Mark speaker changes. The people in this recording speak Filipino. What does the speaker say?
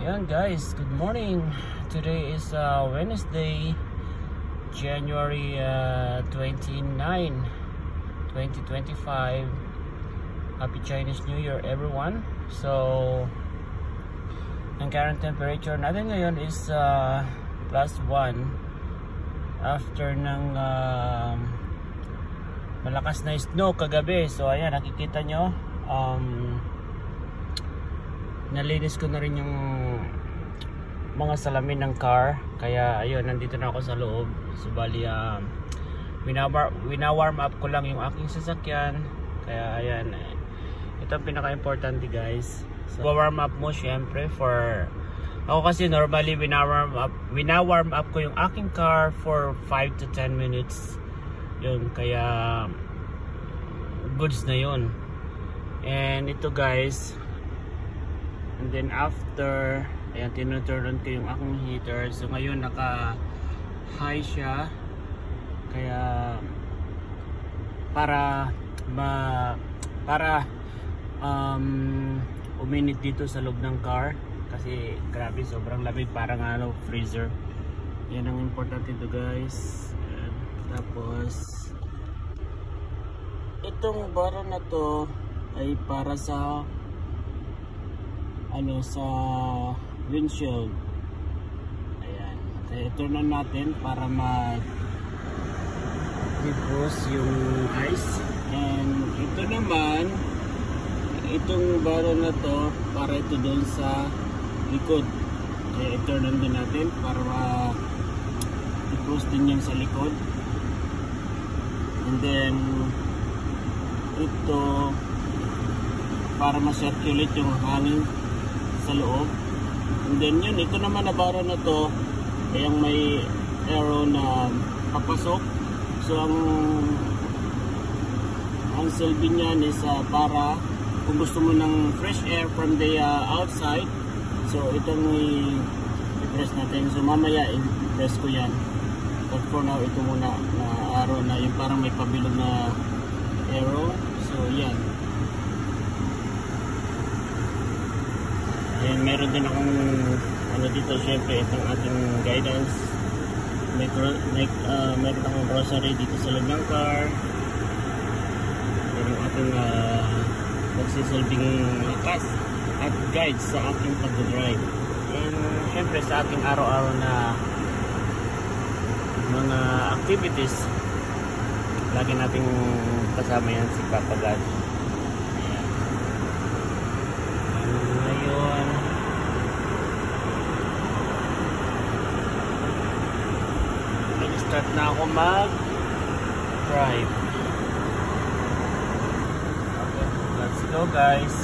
Speaker 1: Ayan guys, good morning. Today is Wednesday, January 29, 2025. Happy Chinese New Year everyone. So, ang current temperature natin ngayon is +1 after ng malakas na snow kagabi. So ayan, nakikita nyo, nalinis ko na rin yung mga salamin ng car, kaya ayun, nandito na ako sa loob. So bali wina-warm up ko lang yung aking sasakyan, kaya ayan, ito ang pinaka-importante guys. So warm up mo syempre for ako, kasi normally wina-warm up ko yung aking car for 5 to 10 minutes yun, kaya goods na yun. And ito guys, and then after, ayan, tinuturn ko yung aking heater. So ngayon naka-high siya, kaya para uminit dito sa loob ng car, kasi grabe, sobrang lamig, parang freezer. Yan ang importante dito guys. Ayan. Tapos itong baro na to ay para sa sa windshield. Ayan, kaya ito na natin para ma-defrost yung ice. And ito naman, itong baro na to para ito doon sa likod, kaya ito nandun natin para ma-defrost din yung sa likod. And then ito para ma-circulate yung hangin sa loob. And then yun, ito naman na baro na to, kayang may arrow na papasok. So ang silbi niyan is para kung gusto mo ng fresh air from the outside, so itong i-press natin. So mamaya i-press ko yan, but for now ito muna na arrow na yung parang may pabilog na arrow. So yan. And meron din akong dito, syempre itong ating guidance. Meron akong grocery dito sa loob ng car. Meron ating magsisilbing lakas at guide sa aking pag-drive. And syempre sa ating araw-araw na mga activities, lagi nating kasama yan si Papa God. Ngayon, nag-start na ako mag-drive. Okay, let's go guys.